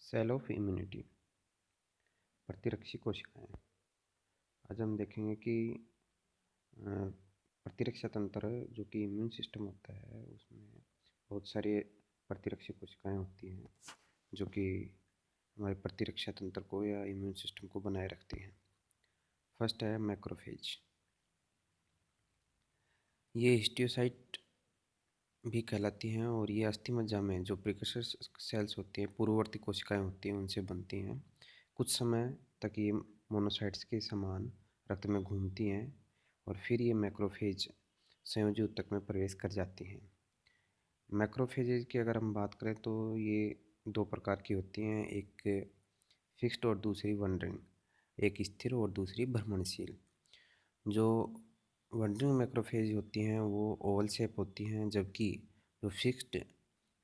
Cell of immunity, प्रतिरक्षी कोशिकाएं। आज हम देखेंगे कि प्रतिरक्षा तंत्र जो कि इम्यून सिस्टम होता है उसमें बहुत सारी प्रतिरक्षी कोशिकाएं होती हैं जो कि हमारे प्रतिरक्षा तंत्र को या इम्यून सिस्टम को बनाए रखती हैं। फर्स्ट है मैक्रोफेज। ये हिस्टियोसाइट भी कहलाती हैं और ये अस्थि मज्जा में जो प्रिकसर सेल्स होती हैं, पूर्ववर्ती कोशिकाएं होती हैं, उनसे बनती हैं। कुछ समय तक ये मोनोसाइट्स के समान रक्त में घूमती हैं और फिर ये मैक्रोफेज संयोजी ऊतक में प्रवेश कर जाती हैं। मैक्रोफेजेज की अगर हम बात करें तो ये दो प्रकार की होती हैं, एक फिक्स्ड और दूसरी वंडरिंग। एक स्थिर और दूसरी भ्रमणशील। जो वंडरिंग मैक्रोफेज होती हैं वो ओवल शेप होती हैं, जबकि जो फिक्स्ड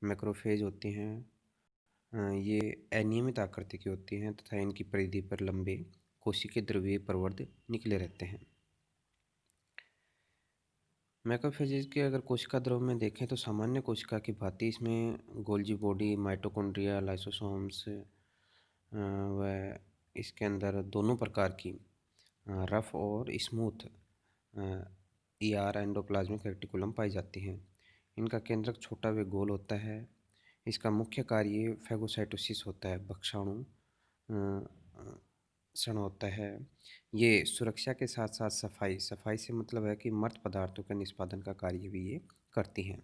मैक्रोफेज होती हैं ये अनियमित आकृति की होती हैं तथा इनकी परिधि पर लंबे कोशिकीय द्रव्यीय प्रवर्ध निकले रहते हैं। मैक्रोफेजेज के अगर कोशिका द्रव में देखें तो सामान्य कोशिका की भांति इसमें गोल्जी बॉडी, माइटोकॉन्ड्रिया, लाइसोसोम्स व इसके अंदर दोनों प्रकार की रफ और स्मूथ ईआर एंडोप्लाज्मिक रेटिकुलम पाई जाती हैं। इनका केंद्रक छोटा व गोल होता है। इसका मुख्य कार्य फैगोसाइटोसिस होता है, भक्षाणु क्षण होता है। ये सुरक्षा के साथ साथ सफाई से मतलब है कि मृत पदार्थों के निष्पादन का कार्य भी ये करती हैं।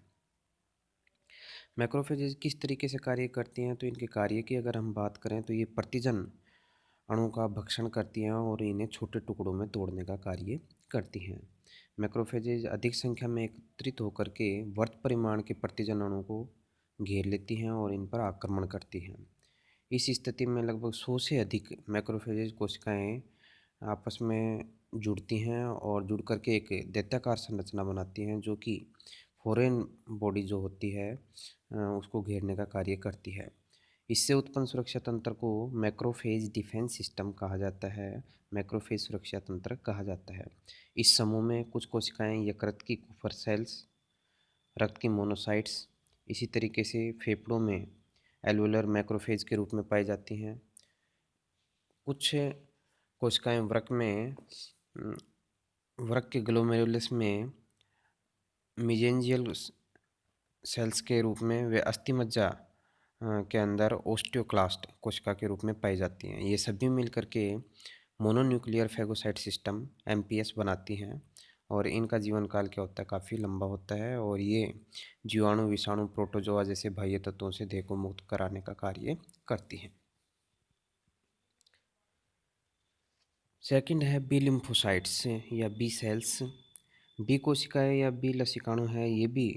मैक्रोफेजेज किस तरीके से कार्य करती हैं, तो इनके कार्य की अगर हम बात करें तो ये प्रतिजन अणु का भक्षण करती हैं और इन्हें छोटे टुकड़ों में तोड़ने का कार्य करती हैं। मैक्रोफेजेज अधिक संख्या में एकत्रित होकर के वर्त परिमाण के प्रतिजन अणु को घेर लेती हैं और इन पर आक्रमण करती हैं। इस स्थिति में लगभग 100 से अधिक मैक्रोफेजेज कोशिकाएं आपस में जुड़ती हैं और जुड़ करके एक दैत्याकार संरचना बनाती हैं जो कि फॉरेन बॉडी जो होती है उसको घेरने का कार्य करती है। इससे उत्पन्न सुरक्षा तंत्र को मैक्रोफेज डिफेंस सिस्टम कहा जाता है, मैक्रोफेज सुरक्षा तंत्र कहा जाता है। इस समूह में कुछ कोशिकाएं यकृत की कुफर सेल्स, रक्त की मोनोसाइट्स, इसी तरीके से फेफड़ों में एल्वुलर मैक्रोफेज के रूप में पाई जाती हैं। कुछ कोशिकाएं वृक्क के ग्लोमेरुलस में मेसेंजियल सेल्स के रूप में वे अस्थि मज्जा के अंदर ओस्टियोक्लास्ट कोशिका के रूप में पाई जाती हैं। ये सभी मिलकर के मोनोन्यूक्लियर फैगोसाइट सिस्टम एमपीएस बनाती हैं और इनका जीवन काल क्या होता है, काफ़ी लंबा होता है और ये जीवाणु, विषाणु, प्रोटोजोआ जैसे बाह्य तत्वों से देह को मुक्त कराने का कार्य करती हैं। सेकंड है बी लिम्फोसाइट्स या बी सेल्स। बी कोशिकाएं या बी लसिकाणु है, ये भी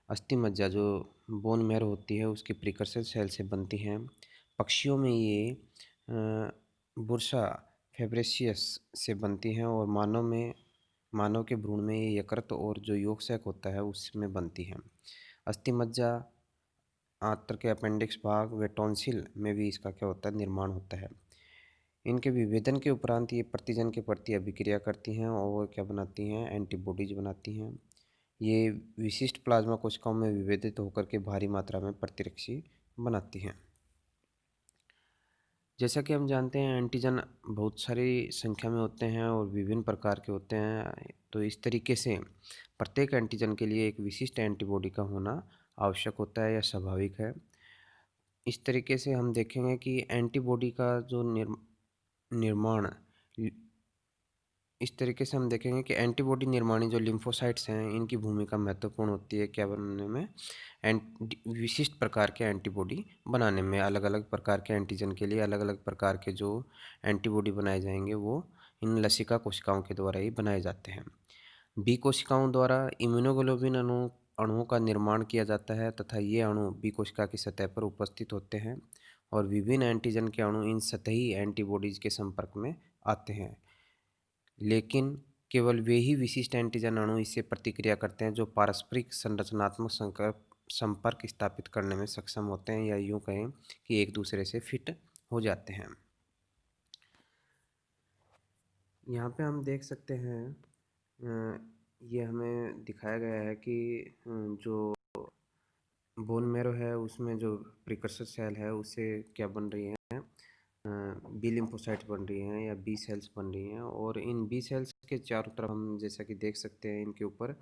अस्थि मज्जा जो बोन मैरो होती है उसके प्रिकर्सर सेल से बनती हैं। पक्षियों में ये बुर्सा फेब्रेशियस से बनती हैं और मानव के भ्रूण में ये यकृत और जो योगसैक होता है उसमें बनती हैं। अस्थि मज्जा आंत्र के अपेंडिक्स भाग व टॉन्सिल में भी इसका क्या होता है, निर्माण होता है। इनके विभेदन के उपरांत ये प्रतिजन के प्रति अभिक्रिया करती हैं और क्या बनाती हैं, एंटीबॉडीज बनाती हैं। ये विशिष्ट प्लाज्मा कोशिकाओं में विभेदित होकर के भारी मात्रा में प्रतिरक्षी बनाती हैं। जैसा कि हम जानते हैं एंटीजन बहुत सारी संख्या में होते हैं और विभिन्न प्रकार के होते हैं, तो इस तरीके से प्रत्येक एंटीजन के लिए एक विशिष्ट एंटीबॉडी का होना आवश्यक होता है या स्वाभाविक है। इस तरीके से हम देखेंगे कि एंटीबॉडी का जो निर्माण इस तरीके से हम देखेंगे कि एंटीबॉडी निर्माणी जो लिम्फोसाइट्स हैं इनकी भूमिका महत्वपूर्ण होती है क्या बनने में, विशिष्ट प्रकार के एंटीबॉडी बनाने में। अलग अलग प्रकार के एंटीजन के लिए अलग अलग प्रकार के जो एंटीबॉडी बनाए जाएंगे वो इन लसिका कोशिकाओं के द्वारा ही बनाए जाते हैं। बी कोशिकाओं द्वारा इम्यूनोग्लोबिन अणुओं का निर्माण किया जाता है तथा ये अणु बी कोशिका की सतह पर उपस्थित होते हैं और विभिन्न एंटीजन के अणु इन सतही एंटीबॉडीज के संपर्क में आते हैं, लेकिन केवल वे ही विशिष्ट एंटीजन अणु इससे प्रतिक्रिया करते हैं जो पारस्परिक संरचनात्मक संपर्क स्थापित करने में सक्षम होते हैं या यूं कहें कि एक दूसरे से फिट हो जाते हैं। यहाँ पे हम देख सकते हैं ये हमें दिखाया गया है कि जो बोन मैरो है उसमें जो प्रिकर्सर सेल है उससे क्या बन रही है, बी लिम्फोसाइट्स बन रही हैं या बी सेल्स बन रही हैं, और इन बी सेल्स के चारों तरफ हम जैसा कि देख सकते हैं इनके ऊपर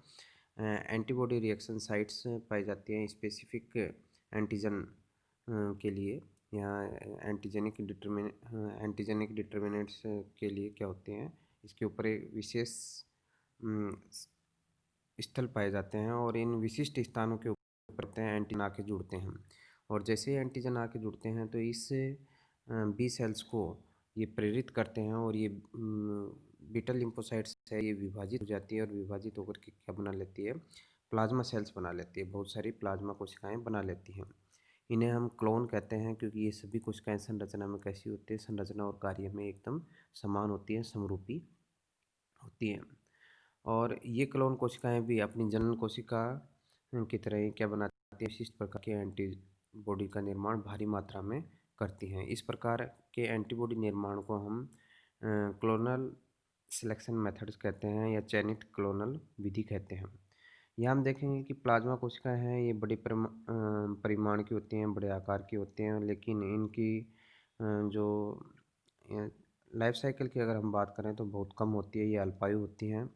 एंटीबॉडी रिएक्शन साइट्स पाई जाती हैं स्पेसिफिक एंटीजन के लिए। यहाँ एंटीजेनिक डिटर्मिनेंट्स के लिए क्या होते हैं, इसके ऊपर एक विशेष स्थल पाए जाते हैं, और इन विशिष्ट स्थानों के ऊपर एंटीजन आके जुड़ते हैं, और जैसे ही एंटीजन आके जुड़ते हैं तो इस बी सेल्स को ये प्रेरित करते हैं, और ये बीटा लिम्फोसाइट्स है ये विभाजित हो जाती है, और विभाजित होकर के क्या बना लेती है, प्लाज्मा सेल्स बना लेती है, बहुत सारी प्लाज्मा कोशिकाएं बना लेती हैं। इन्हें हम क्लोन कहते हैं क्योंकि ये सभी कोशिकाएं संरचना में कैसी होती है, संरचना और कार्य में एकदम समान होती हैं, समरूपी होती हैं। और ये क्लोन कोशिकाएं भी अपनी जनन कोशिका की तरह ही क्या बनाती है, विशिष्ट प्रकार के एंटीबॉडी का निर्माण भारी मात्रा में करती हैं। इस प्रकार के एंटीबॉडी निर्माण को हम क्लोनल सिलेक्शन मेथड्स कहते हैं या चयनित क्लोनल विधि कहते हैं। यहाँ हम देखेंगे कि प्लाज्मा कोशिकाएं हैं ये बड़े परिमाण की होती हैं, बड़े आकार की होती हैं, लेकिन इनकी जो लाइफ साइकिल की अगर हम बात करें तो बहुत कम होती है, ये अल्पायु होती हैं।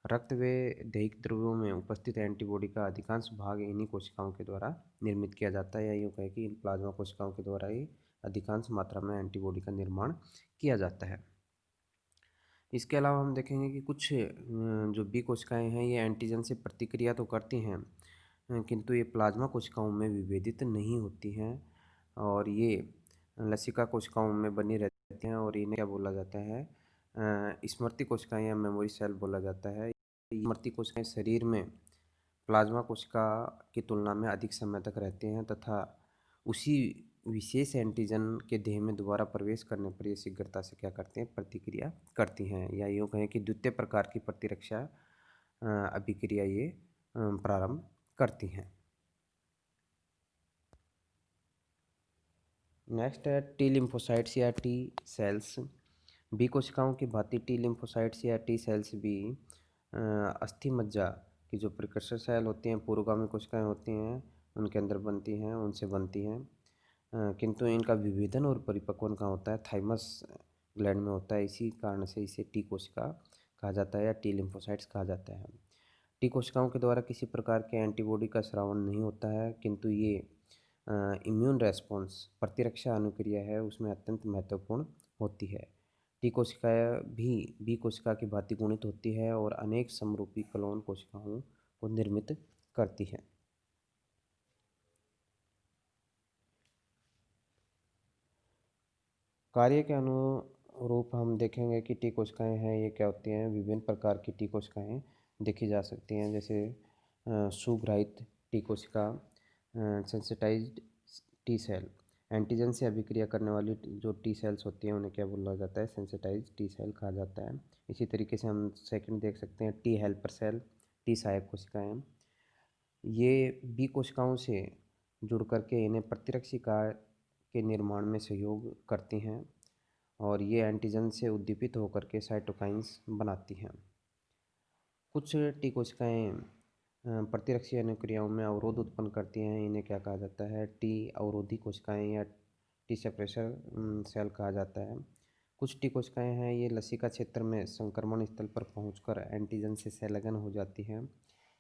रक्त व दैहिक द्रव्यों में उपस्थित एंटीबॉडी का अधिकांश भाग इन्हीं कोशिकाओं के द्वारा निर्मित किया जाता है, या यूँ कहें कि इन प्लाज्मा कोशिकाओं के द्वारा ही अधिकांश मात्रा में एंटीबॉडी का निर्माण किया जाता है। इसके अलावा हम देखेंगे कि कुछ जो बी कोशिकाएं हैं ये एंटीजन से प्रतिक्रिया तो करती हैं, किंतु ये प्लाज्मा कोशिकाओं में विभेदित नहीं होती हैं, और ये लसिका कोशिकाओं में बनी रहती हैं, और इन्हें क्या बोला जाता है, स्मृति कोशिकाएं या मेमोरी सेल बोला जाता है। स्मृति कोशिकाएं शरीर में प्लाज्मा कोशिका की तुलना में अधिक समय तक रहते हैं, तथा उसी विशेष एंटीजन के देह में दोबारा प्रवेश करने पर ये शीघ्रता से क्या करते हैं, प्रतिक्रिया करती हैं, या यूँ कहें कि द्वितीय प्रकार की प्रतिरक्षा अभिक्रिया ये प्रारंभ करती हैं। नेक्स्ट है टी लिम्फोसाइट्स या टी सेल्स। बी कोशिकाओं की भांति टी लिम्फोसाइट्स या टी सेल्स भी अस्थि मज्जा की जो प्रिकर्सर सेल होती हैं, पूर्वगामी कोशिकाएं होती हैं, उनके अंदर बनती हैं, उनसे बनती हैं, किंतु इनका विभेदन और परिपक्वन कहाँ होता है, थाइमस ग्लैंड में होता है। इसी कारण से इसे टी कोशिका कहा जाता है या टी लिम्फोसाइट्स कहा जाता है। टी कोशिकाओं के द्वारा किसी प्रकार के एंटीबॉडी का स्रावन नहीं होता है, किंतु ये इम्यून रेस्पॉन्स प्रतिरक्षा अनुक्रिया है उसमें अत्यंत महत्वपूर्ण होती है। टी कोशिकाएं भी बी कोशिका की भांति गुणित होती है और अनेक समरूपी क्लोन कोशिकाओं को निर्मित करती है। कार्य के अनुरूप हम देखेंगे कि टी कोशिकाएं हैं ये क्या होती हैं। विभिन्न प्रकार की टी कोशिकाएं देखी जा सकती हैं, जैसे सुग्राहित टी कोशिका, सेंसिटाइज्ड टी सेल। एंटीजन से अभिक्रिया करने वाली जो टी सेल्स होती हैं उन्हें क्या बोला जाता है, सेंसिटाइज्ड टी सेल कहा जाता है। इसी तरीके से हम सेकंड देख सकते हैं टी हेल्पर सेल, टी सहायक कोशिकाएं। ये बी कोशिकाओं से जुड़ करके इन्हें प्रतिरक्षी कार्य के निर्माण में सहयोग करती हैं, और ये एंटीजन से उद्दीपित होकर के साइटोकाइंस बनाती हैं। कुछ टी कोशिकाएं प्रतिरक्षी अनुक्रियाओं में अवरोध उत्पन्न करती हैं, इन्हें क्या कहा जाता है, टी अवरोधी कोशिकाएं या टी सप्रेसर सेल कहा जाता है। कुछ टी कोशिकाएं हैं ये लसिका क्षेत्र में संक्रमण स्थल पर पहुंचकर एंटीजन से संलग्न हो जाती हैं।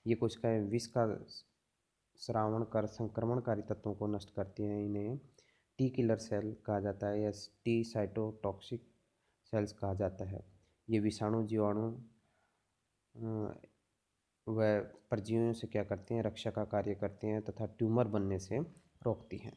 ये कोशिकाएं विष का स्रावण कर संक्रमणकारी तत्वों को नष्ट करती हैं, इन्हें टी किलर सेल कहा जाता है या टी साइटोटॉक्सिक सेल्स कहा जाता है। ये विषाणु, जीवाणु व परजीवियों से क्या करती हैं, रक्षा का कार्य करती हैं तथा ट्यूमर बनने से रोकती हैं।